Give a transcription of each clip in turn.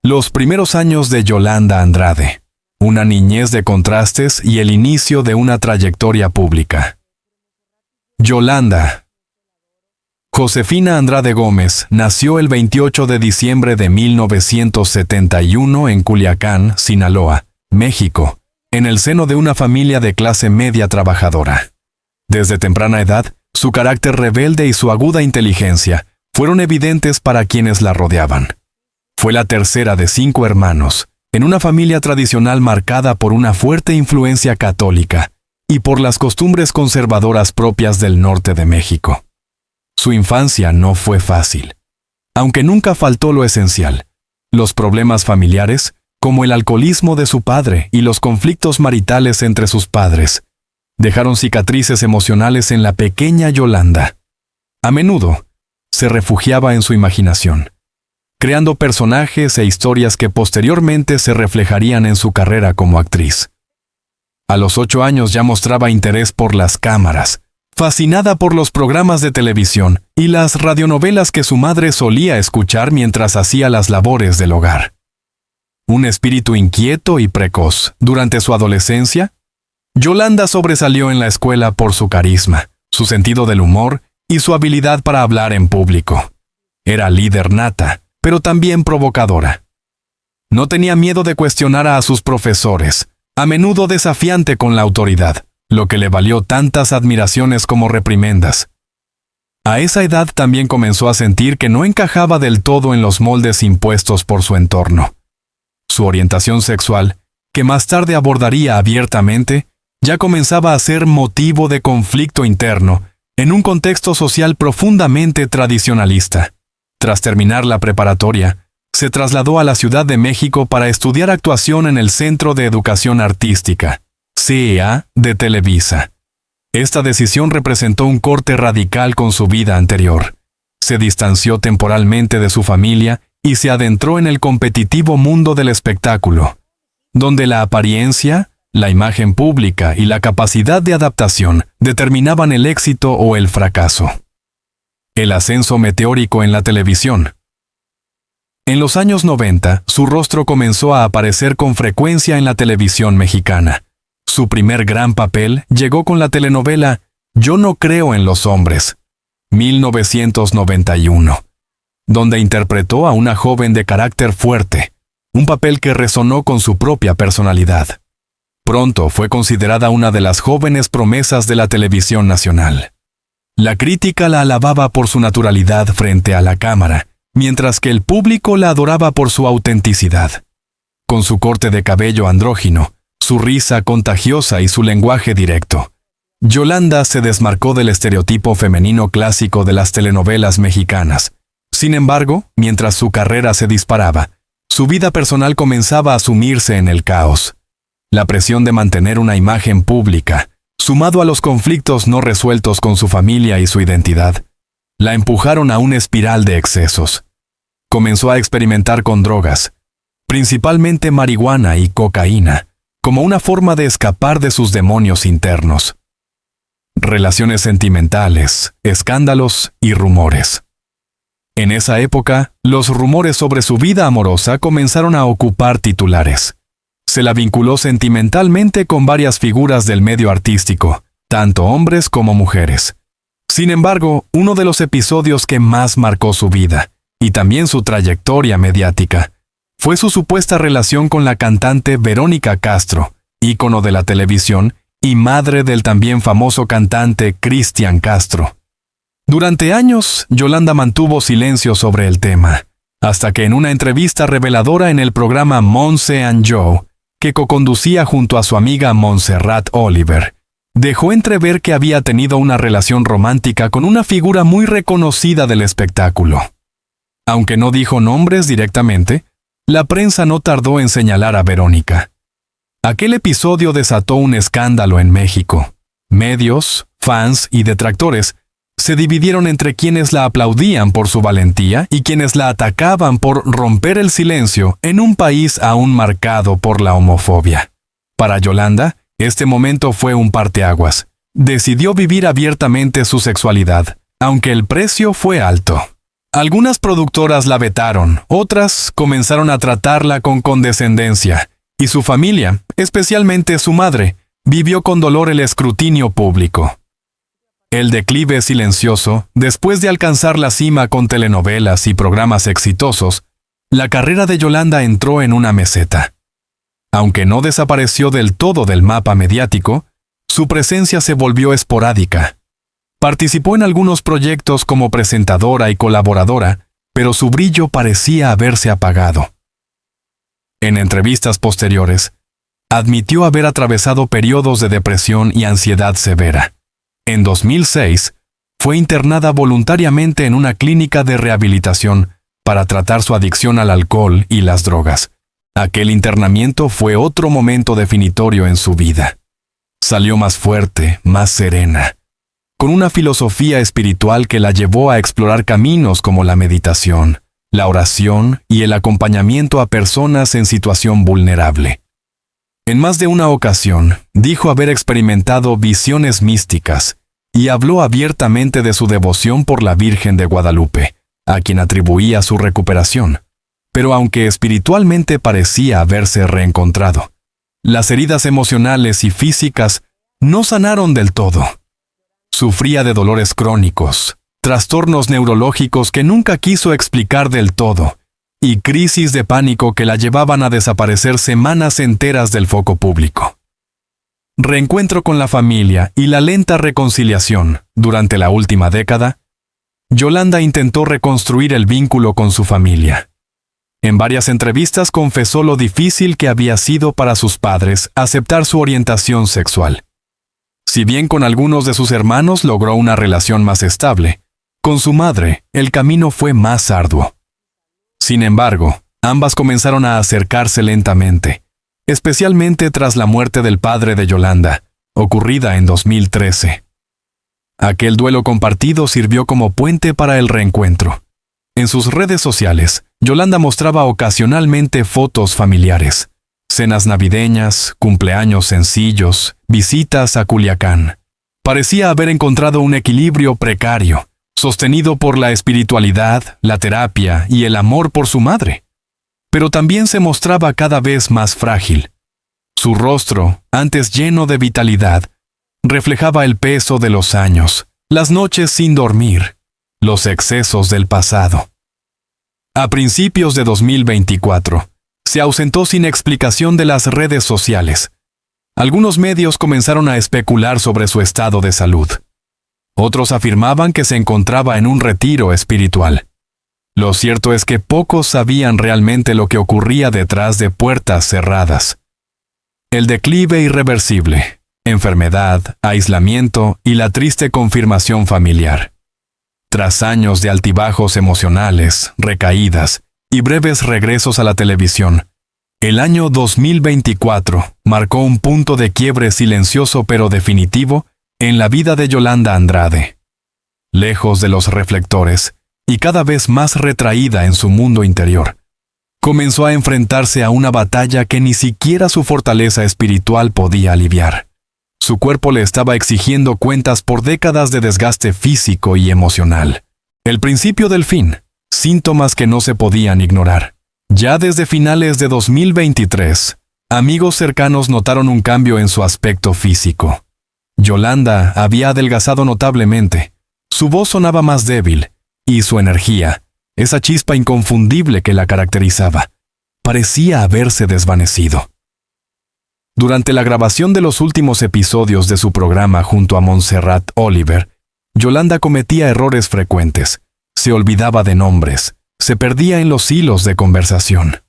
Los primeros años de Yolanda Andrade, una niñez de contrastes y el inicio de una trayectoria pública. Yolanda Josefina Andrade Gómez nació el 28 de diciembre de 1971 en Culiacán, Sinaloa, México, en el seno de una familia de clase media trabajadora. Desde temprana edad, su carácter rebelde y su aguda inteligencia fueron evidentes para quienes la rodeaban. Fue la tercera de 5 hermanos, en una familia tradicional marcada por una fuerte influencia católica y por las costumbres conservadoras propias del norte de México. Su infancia no fue fácil, aunque nunca faltó lo esencial: los problemas familiares, como el alcoholismo de su padre y los conflictos maritales entre sus padres, dejaron cicatrices emocionales en la pequeña Yolanda. A menudo, se refugiaba en su imaginación, creando personajes e historias que posteriormente se reflejarían en su carrera como actriz. A los 8 años ya mostraba interés por las cámaras, fascinada por los programas de televisión y las radionovelas que su madre solía escuchar mientras hacía las labores del hogar. Un espíritu inquieto y precoz. Durante su adolescencia, Yolanda sobresalió en la escuela por su carisma, su sentido del humor y su habilidad para hablar en público. Era líder nata, pero también provocadora. No tenía miedo de cuestionar a sus profesores, a menudo desafiante con la autoridad, lo que le valió tantas admiraciones como reprimendas. A esa edad también comenzó a sentir que no encajaba del todo en los moldes impuestos por su entorno. Su orientación sexual, que más tarde abordaría abiertamente, ya comenzaba a ser motivo de conflicto interno en un contexto social profundamente tradicionalista. Tras terminar la preparatoria, se trasladó a la Ciudad de México para estudiar actuación en el Centro de Educación Artística, CEA, de Televisa. Esta decisión representó un corte radical con su vida anterior. Se distanció temporalmente de su familia y se adentró en el competitivo mundo del espectáculo, donde la apariencia, la imagen pública y la capacidad de adaptación determinaban el éxito o el fracaso. El ascenso meteórico en la televisión. En los años 90, su rostro comenzó a aparecer con frecuencia en la televisión mexicana. Su primer gran papel llegó con la telenovela Yo no creo en los hombres, 1991, donde interpretó a una joven de carácter fuerte, un papel que resonó con su propia personalidad. Pronto fue considerada una de las jóvenes promesas de la televisión nacional. La crítica la alababa por su naturalidad frente a la cámara, mientras que el público la adoraba por su autenticidad. Con su corte de cabello andrógino, su risa contagiosa y su lenguaje directo, Yolanda se desmarcó del estereotipo femenino clásico de las telenovelas mexicanas. Sin embargo, mientras su carrera se disparaba, su vida personal comenzaba a sumirse en el caos. La presión de mantener una imagen pública, sumado a los conflictos no resueltos con su familia y su identidad, la empujaron a una espiral de excesos. Comenzó a experimentar con drogas, principalmente marihuana y cocaína, como una forma de escapar de sus demonios internos. Relaciones sentimentales, escándalos y rumores. En esa época, los rumores sobre su vida amorosa comenzaron a ocupar titulares. Se la vinculó sentimentalmente con varias figuras del medio artístico, tanto hombres como mujeres. Sin embargo, uno de los episodios que más marcó su vida, y también su trayectoria mediática, fue su supuesta relación con la cantante Verónica Castro, ícono de la televisión y madre del también famoso cantante Cristian Castro. Durante años, Yolanda mantuvo silencio sobre el tema, hasta que en una entrevista reveladora en el programa Monse and Joe, que coconducía junto a su amiga Montserrat Oliver, dejó entrever que había tenido una relación romántica con una figura muy reconocida del espectáculo. Aunque no dijo nombres directamente, la prensa no tardó en señalar a Verónica. Aquel episodio desató un escándalo en México. Medios, fans y detractores se dividieron entre quienes la aplaudían por su valentía y quienes la atacaban por romper el silencio en un país aún marcado por la homofobia. Para Yolanda, este momento fue un parteaguas. Decidió vivir abiertamente su sexualidad, aunque el precio fue alto. Algunas productoras la vetaron, otras comenzaron a tratarla con condescendencia, y su familia, especialmente su madre, vivió con dolor el escrutinio público. El declive silencioso, después de alcanzar la cima con telenovelas y programas exitosos, la carrera de Yolanda entró en una meseta. Aunque no desapareció del todo del mapa mediático, su presencia se volvió esporádica. Participó en algunos proyectos como presentadora y colaboradora, pero su brillo parecía haberse apagado. En entrevistas posteriores, admitió haber atravesado periodos de depresión y ansiedad severa. En 2006, fue internada voluntariamente en una clínica de rehabilitación para tratar su adicción al alcohol y las drogas. Aquel internamiento fue otro momento definitorio en su vida. Salió más fuerte, más serena, con una filosofía espiritual que la llevó a explorar caminos como la meditación, la oración y el acompañamiento a personas en situación vulnerable. En más de una ocasión, dijo haber experimentado visiones místicas y habló abiertamente de su devoción por la Virgen de Guadalupe, a quien atribuía su recuperación. Pero aunque espiritualmente parecía haberse reencontrado, las heridas emocionales y físicas no sanaron del todo. Sufría de dolores crónicos, trastornos neurológicos que nunca quiso explicar del todo, y crisis de pánico que la llevaban a desaparecer semanas enteras del foco público. Reencuentro con la familia y la lenta reconciliación durante la última década, Yolanda intentó reconstruir el vínculo con su familia. En varias entrevistas confesó lo difícil que había sido para sus padres aceptar su orientación sexual. Si bien con algunos de sus hermanos logró una relación más estable, con su madre el camino fue más arduo. Sin embargo, ambas comenzaron a acercarse lentamente, especialmente tras la muerte del padre de Yolanda, ocurrida en 2013. Aquel duelo compartido sirvió como puente para el reencuentro. En sus redes sociales, Yolanda mostraba ocasionalmente fotos familiares, cenas navideñas, cumpleaños sencillos, visitas a Culiacán. Parecía haber encontrado un equilibrio precario, sostenido por la espiritualidad, la terapia y el amor por su madre. Pero también se mostraba cada vez más frágil. Su rostro, antes lleno de vitalidad, reflejaba el peso de los años, las noches sin dormir, los excesos del pasado. A principios de 2024, se ausentó sin explicación de las redes sociales. Algunos medios comenzaron a especular sobre su estado de salud. Otros afirmaban que se encontraba en un retiro espiritual. Lo cierto es que pocos sabían realmente lo que ocurría detrás de puertas cerradas. El declive irreversible, enfermedad, aislamiento y la triste confirmación familiar. Tras años de altibajos emocionales, recaídas y breves regresos a la televisión, el año 2024 marcó un punto de quiebre silencioso pero definitivo en la vida de Yolanda Andrade. Lejos de los reflectores y cada vez más retraída en su mundo interior, comenzó a enfrentarse a una batalla que ni siquiera su fortaleza espiritual podía aliviar. Su cuerpo le estaba exigiendo cuentas por décadas de desgaste físico y emocional. El principio del fin, síntomas que no se podían ignorar. Ya desde finales de 2023, amigos cercanos notaron un cambio en su aspecto físico. Yolanda había adelgazado notablemente, su voz sonaba más débil, y su energía, esa chispa inconfundible que la caracterizaba, parecía haberse desvanecido. Durante la grabación de los últimos episodios de su programa junto a Montserrat Oliver, Yolanda cometía errores frecuentes, se olvidaba de nombres, se perdía en los hilos de conversación.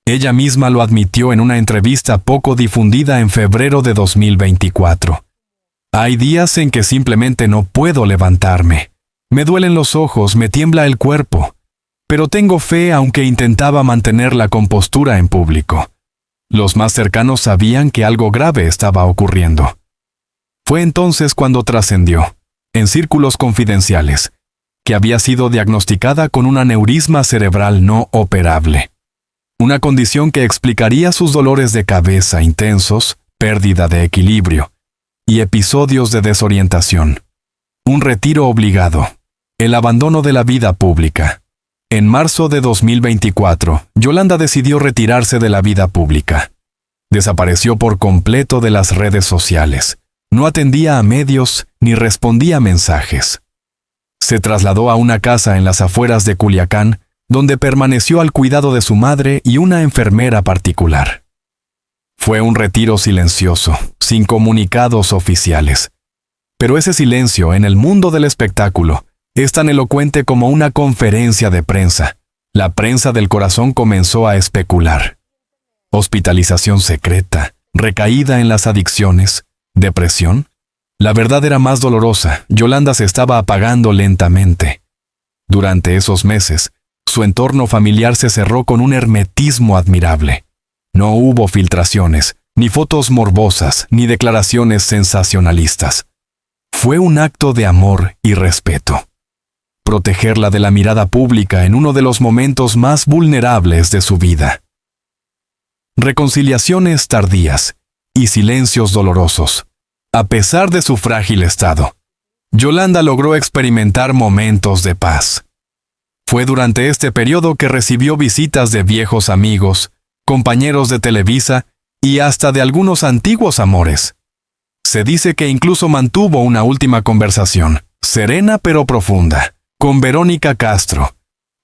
Ella misma lo admitió en una entrevista poco difundida en febrero de 2024. Hay días en que simplemente no puedo levantarme. Me duelen los ojos, me tiembla el cuerpo. Pero tengo fe aunque intentaba mantener la compostura en público. Los más cercanos sabían que algo grave estaba ocurriendo. Fue entonces cuando trascendió, en círculos confidenciales, que había sido diagnosticada con un aneurisma cerebral no operable. Una condición que explicaría sus dolores de cabeza intensos, pérdida de equilibrio y episodios de desorientación. Un retiro obligado, El abandono de la vida pública. En marzo de 2024, Yolanda decidió retirarse de la vida pública. Desapareció por completo de las redes sociales. No atendía a medios ni respondía a mensajes. Se trasladó a una casa en las afueras de Culiacán, donde permaneció al cuidado de su madre y una enfermera particular. Fue un retiro silencioso, sin comunicados oficiales. Pero ese silencio en el mundo del espectáculo es tan elocuente como una conferencia de prensa. La prensa del corazón comenzó a especular. Hospitalización secreta, recaída en las adicciones, depresión. La verdad era más dolorosa. Yolanda se estaba apagando lentamente. Durante esos meses, su entorno familiar se cerró con un hermetismo admirable. No hubo filtraciones, ni fotos morbosas, ni declaraciones sensacionalistas. Fue un acto de amor y respeto. Protegerla de la mirada pública en uno de los momentos más vulnerables de su vida. Reconciliaciones tardías y silencios dolorosos. A pesar de su frágil estado, Yolanda logró experimentar momentos de paz. Fue durante este periodo que recibió visitas de viejos amigos, compañeros de Televisa y hasta de algunos antiguos amores. Se dice que incluso mantuvo una última conversación, serena pero profunda, con Verónica Castro,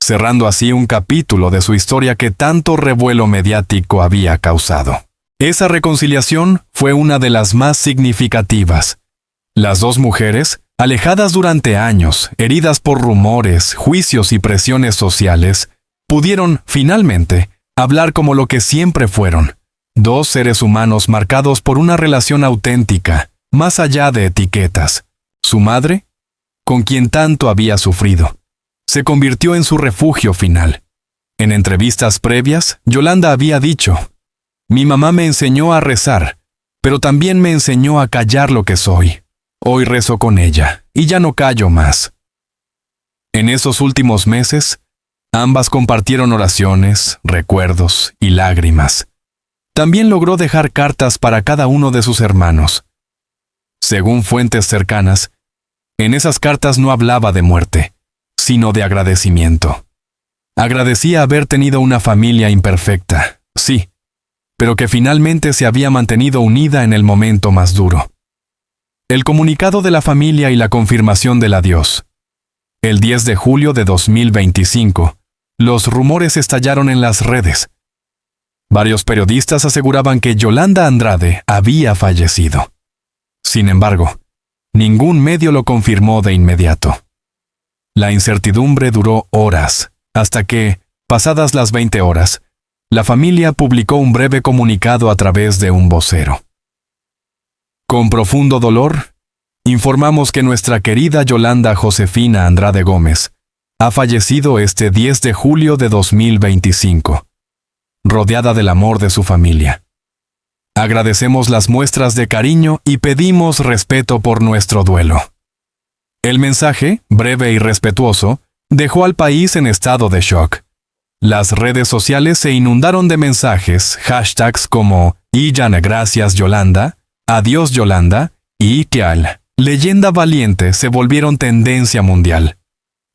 cerrando así un capítulo de su historia que tanto revuelo mediático había causado. Esa reconciliación fue una de las más significativas. Las dos mujeres, alejadas durante años, heridas por rumores, juicios y presiones sociales, pudieron, finalmente, hablar como lo que siempre fueron. Dos seres humanos marcados por una relación auténtica, más allá de etiquetas. Su madre, con quien tanto había sufrido, se convirtió en su refugio final. En entrevistas previas, Yolanda había dicho: «Mi mamá me enseñó a rezar, pero también me enseñó a callar lo que soy. Hoy rezo con ella, y ya no callo más». En esos últimos meses, ambas compartieron oraciones, recuerdos y lágrimas. También logró dejar cartas para cada uno de sus hermanos. Según fuentes cercanas, en esas cartas no hablaba de muerte, sino de agradecimiento. Agradecía haber tenido una familia imperfecta, sí, pero que finalmente se había mantenido unida en el momento más duro. El comunicado de la familia y la confirmación del adiós. El 10 de julio de 2025, los rumores estallaron en las redes. Varios periodistas aseguraban que Yolanda Andrade había fallecido. Sin embargo, ningún medio lo confirmó de inmediato. La incertidumbre duró horas, hasta que, pasadas las 20 horas, la familia publicó un breve comunicado a través de un vocero. Con profundo dolor, informamos que nuestra querida Yolanda Josefina Andrade Gómez ha fallecido este 10 de julio de 2025, rodeada del amor de su familia. Agradecemos las muestras de cariño y pedimos respeto por nuestro duelo. El mensaje, breve y respetuoso, dejó al país en estado de shock. Las redes sociales se inundaron de mensajes, hashtags como «Illana gracias Yolanda», «Adiós Yolanda» y «Kial», «Leyenda valiente» se volvieron tendencia mundial.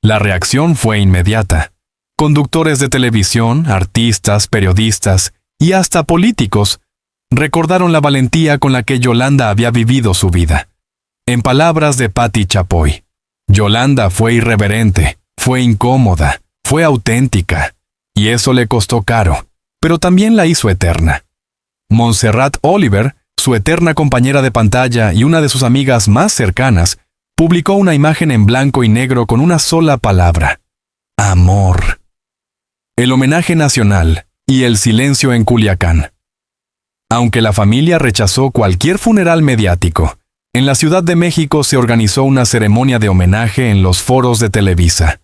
La reacción fue inmediata. Conductores de televisión, artistas, periodistas y hasta políticos recordaron la valentía con la que Yolanda había vivido su vida. En palabras de Patti Chapoy, Yolanda fue irreverente, fue incómoda, fue auténtica, y eso le costó caro, pero también la hizo eterna. Montserrat Oliver, su eterna compañera de pantalla y una de sus amigas más cercanas, publicó una imagen en blanco y negro con una sola palabra: amor. El homenaje nacional y el silencio en Culiacán. Aunque la familia rechazó cualquier funeral mediático, en la Ciudad de México se organizó una ceremonia de homenaje en los foros de Televisa.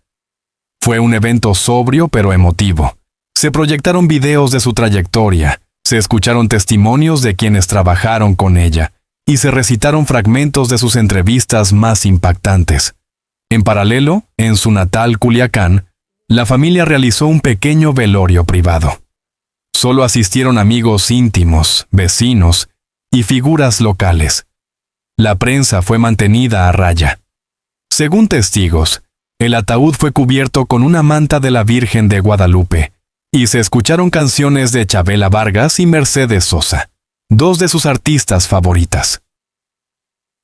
Fue un evento sobrio pero emotivo. Se proyectaron videos de su trayectoria, se escucharon testimonios de quienes trabajaron con ella, y se recitaron fragmentos de sus entrevistas más impactantes. En paralelo, en su natal Culiacán, la familia realizó un pequeño velorio privado. Solo asistieron amigos íntimos, vecinos y figuras locales. La prensa fue mantenida a raya. Según testigos, el ataúd fue cubierto con una manta de la Virgen de Guadalupe, y se escucharon canciones de Chabela Vargas y Mercedes Sosa, dos de sus artistas favoritas.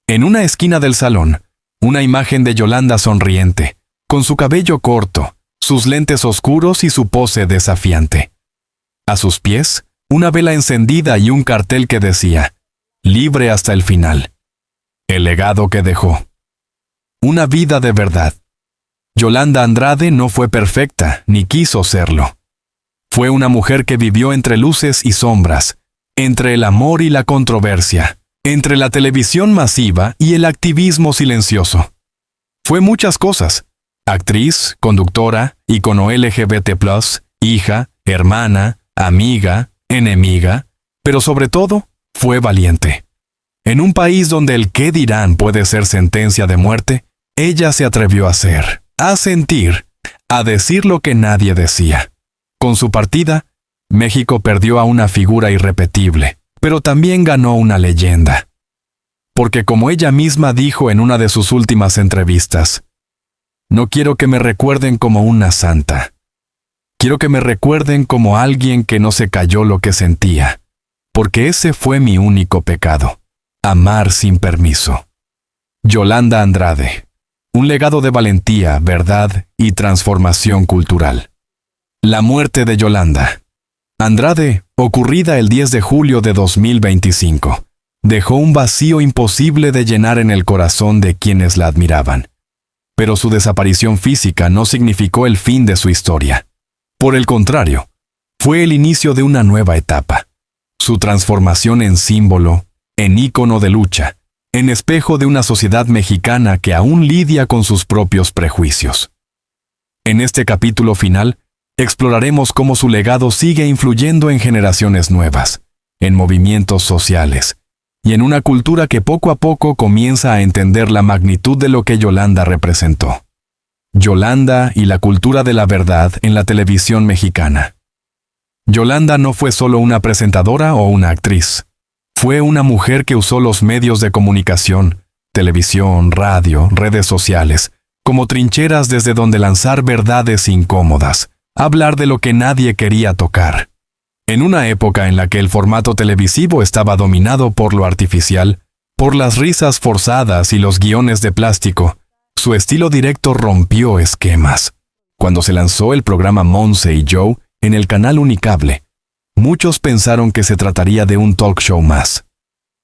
En una esquina del salón, una imagen de Yolanda sonriente, con su cabello corto, sus lentes oscuros y su pose desafiante. A sus pies, una vela encendida y un cartel que decía, «Libre hasta el final». El legado que dejó. Una vida de verdad. Yolanda Andrade no fue perfecta, ni quiso serlo. Fue una mujer que vivió entre luces y sombras, entre el amor y la controversia, entre la televisión masiva y el activismo silencioso. Fue muchas cosas: actriz, conductora, ícono LGBT+, hija, hermana, amiga, enemiga, pero sobre todo, fue valiente. En un país donde el qué dirán puede ser sentencia de muerte, ella se atrevió a ser, a sentir, a decir lo que nadie decía. Con su partida, México perdió a una figura irrepetible, pero también ganó una leyenda. Porque como ella misma dijo en una de sus últimas entrevistas, «No quiero que me recuerden como una santa. Quiero que me recuerden como alguien que no se calló lo que sentía, porque ese fue mi único pecado, amar sin permiso». Yolanda Andrade. Un legado de valentía, verdad y transformación cultural. La muerte de Yolanda Andrade, ocurrida el 10 de julio de 2025, dejó un vacío imposible de llenar en el corazón de quienes la admiraban. Pero su desaparición física no significó el fin de su historia. Por el contrario, fue el inicio de una nueva etapa. Su transformación en símbolo, en ícono de lucha, en espejo de una sociedad mexicana que aún lidia con sus propios prejuicios. En este capítulo final, exploraremos cómo su legado sigue influyendo en generaciones nuevas, en movimientos sociales, y en una cultura que poco a poco comienza a entender la magnitud de lo que Yolanda representó. Yolanda y la cultura de la verdad en la televisión mexicana. Yolanda no fue solo una presentadora o una actriz. Fue una mujer que usó los medios de comunicación, televisión, radio, redes sociales, como trincheras desde donde lanzar verdades incómodas, hablar de lo que nadie quería tocar. En una época en la que el formato televisivo estaba dominado por lo artificial, por las risas forzadas y los guiones de plástico, su estilo directo rompió esquemas. Cuando se lanzó el programa Monse y Joe en el canal Unicable, muchos pensaron que se trataría de un talk show más.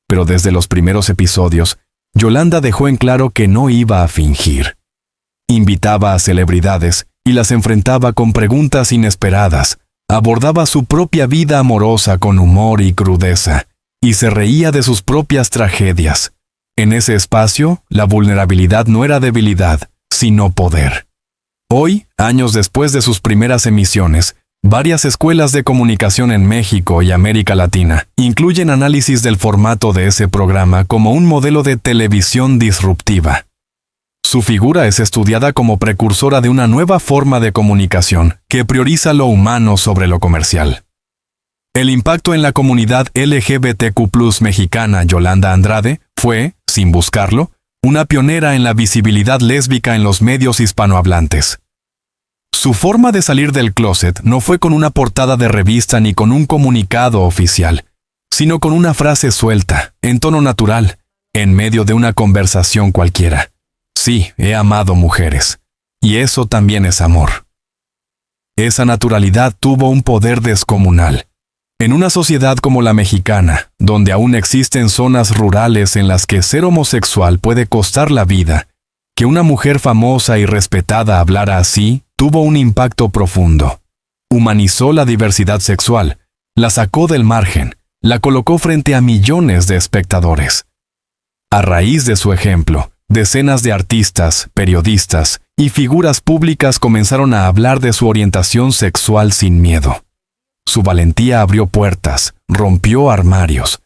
Pero desde los primeros episodios, Yolanda dejó en claro que no iba a fingir. Invitaba a celebridades y las enfrentaba con preguntas inesperadas, abordaba su propia vida amorosa con humor y crudeza, y se reía de sus propias tragedias. En ese espacio, la vulnerabilidad no era debilidad, sino poder. Hoy, años después de sus primeras emisiones, varias escuelas de comunicación en México y América Latina incluyen análisis del formato de ese programa como un modelo de televisión disruptiva. Su figura es estudiada como precursora de una nueva forma de comunicación que prioriza lo humano sobre lo comercial. El impacto en la comunidad LGBTQ+ mexicana Yolanda Andrade fue, sin buscarlo, una pionera en la visibilidad lésbica en los medios hispanohablantes. Su forma de salir del closet no fue con una portada de revista ni con un comunicado oficial, sino con una frase suelta, en tono natural, en medio de una conversación cualquiera. Sí, he amado mujeres, y eso también es amor. Esa naturalidad tuvo un poder descomunal. En una sociedad como la mexicana, donde aún existen zonas rurales en las que ser homosexual puede costar la vida, que una mujer famosa y respetada hablara así, tuvo un impacto profundo. Humanizó la diversidad sexual, la sacó del margen, la colocó frente a millones de espectadores. A raíz de su ejemplo, decenas de artistas, periodistas y figuras públicas comenzaron a hablar de su orientación sexual sin miedo. Su valentía abrió puertas, rompió armarios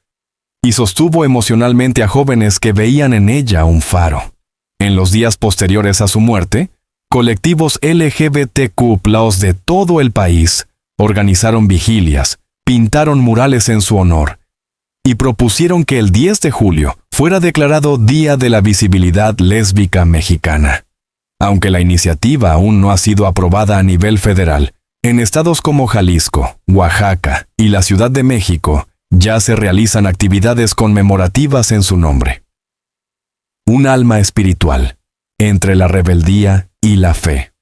y sostuvo emocionalmente a jóvenes que veían en ella un faro. En los días posteriores a su muerte, colectivos LGBTQ+ de todo el país organizaron vigilias, pintaron murales en su honor y propusieron que el 10 de julio fuera declarado Día de la Visibilidad Lésbica Mexicana. Aunque la iniciativa aún no ha sido aprobada a nivel federal, en estados como Jalisco, Oaxaca y la Ciudad de México ya se realizan actividades conmemorativas en su nombre. Un alma espiritual, entre la rebeldía y la fe.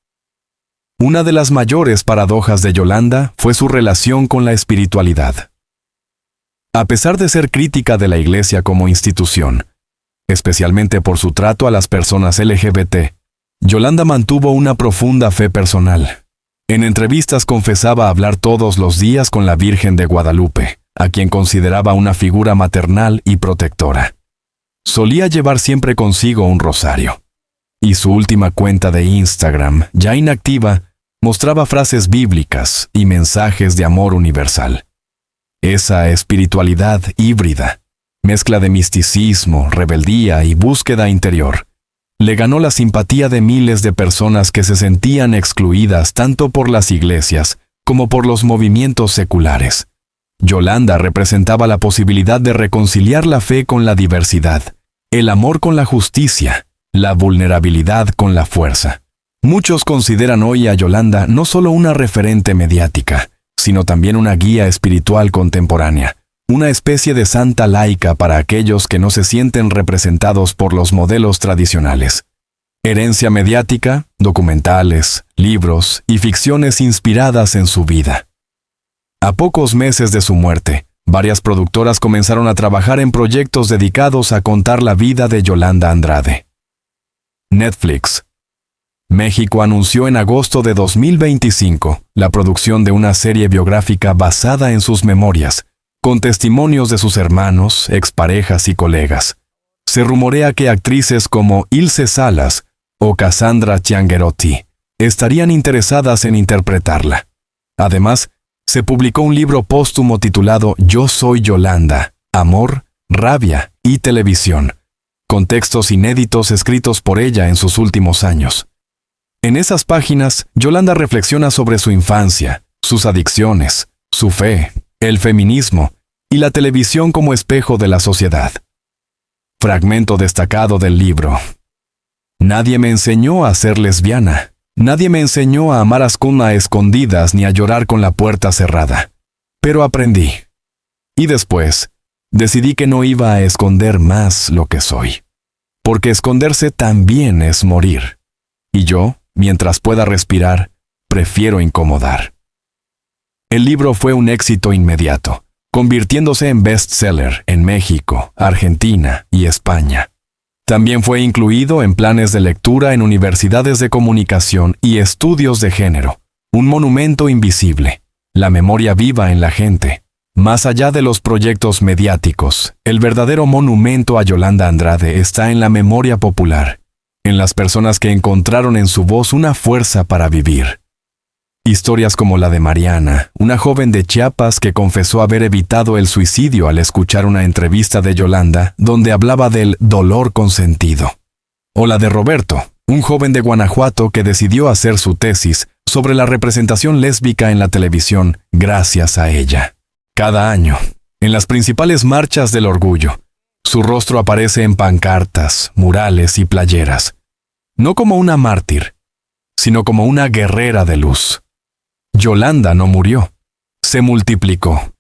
Una de las mayores paradojas de Yolanda fue su relación con la espiritualidad. A pesar de ser crítica de la Iglesia como institución, especialmente por su trato a las personas LGBT, Yolanda mantuvo una profunda fe personal. En entrevistas confesaba hablar todos los días con la Virgen de Guadalupe, a quien consideraba una figura maternal y protectora. Solía llevar siempre consigo un rosario. Y su última cuenta de Instagram, ya inactiva, mostraba frases bíblicas y mensajes de amor universal. Esa espiritualidad híbrida, mezcla de misticismo, rebeldía y búsqueda interior, le ganó la simpatía de miles de personas que se sentían excluidas tanto por las iglesias como por los movimientos seculares. Yolanda representaba la posibilidad de reconciliar la fe con la diversidad, el amor con la justicia, la vulnerabilidad con la fuerza. Muchos consideran hoy a Yolanda no solo una referente mediática, sino también una guía espiritual contemporánea, una especie de santa laica para aquellos que no se sienten representados por los modelos tradicionales. Herencia mediática, documentales, libros y ficciones inspiradas en su vida. A pocos meses de su muerte, varias productoras comenzaron a trabajar en proyectos dedicados a contar la vida de Yolanda Andrade. Netflix. México anunció en agosto de 2025 la producción de una serie biográfica basada en sus memorias, con testimonios de sus hermanos, exparejas y colegas. Se rumorea que actrices como Ilse Salas o Cassandra Chiangherotti estarían interesadas en interpretarla. Además, se publicó un libro póstumo titulado Yo soy Yolanda, Amor, Rabia y Televisión, con textos inéditos escritos por ella en sus últimos años. En esas páginas, Yolanda reflexiona sobre su infancia, sus adicciones, su fe, el feminismo y la televisión como espejo de la sociedad. Fragmento destacado del libro. Nadie me enseñó a ser lesbiana. Nadie me enseñó a amar a escondidas ni a llorar con la puerta cerrada. Pero aprendí. Y después, decidí que no iba a esconder más lo que soy. Porque esconderse también es morir. Y yo, mientras pueda respirar, prefiero incomodar. El libro fue un éxito inmediato, convirtiéndose en bestseller en México, Argentina y España. También fue incluido en planes de lectura en universidades de comunicación y estudios de género. Un monumento invisible, la memoria viva en la gente. Más allá de los proyectos mediáticos, el verdadero monumento a Yolanda Andrade está en la memoria popular, en las personas que encontraron en su voz una fuerza para vivir. Historias como la de Mariana, una joven de Chiapas que confesó haber evitado el suicidio al escuchar una entrevista de Yolanda donde hablaba del dolor consentido. O la de Roberto, un joven de Guanajuato que decidió hacer su tesis sobre la representación lésbica en la televisión gracias a ella. Cada año, en las principales marchas del orgullo, su rostro aparece en pancartas, murales y playeras, no como una mártir, sino como una guerrera de luz. Yolanda no murió, se multiplicó.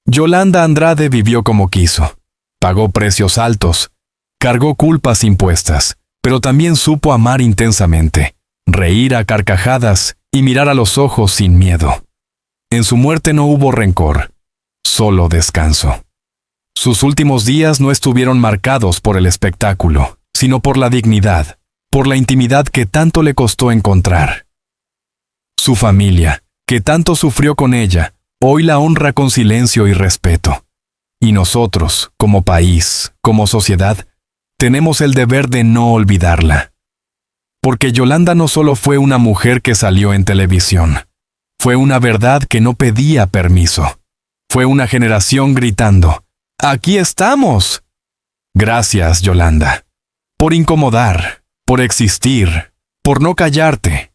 Yolanda Andrade vivió como quiso, pagó precios altos, cargó culpas impuestas, pero también supo amar intensamente, reír a carcajadas y mirar a los ojos sin miedo. En su muerte no hubo rencor, solo descanso. Sus últimos días no estuvieron marcados por el espectáculo, sino por la dignidad, por la intimidad que tanto le costó encontrar. Su familia, que tanto sufrió con ella, hoy la honra con silencio y respeto. Y nosotros, como país, como sociedad, tenemos el deber de no olvidarla. Porque Yolanda no solo fue una mujer que salió en televisión, fue una verdad que no pedía permiso. Fue una generación gritando, ¡aquí estamos! Gracias, Yolanda, por incomodar, por existir, por no callarte.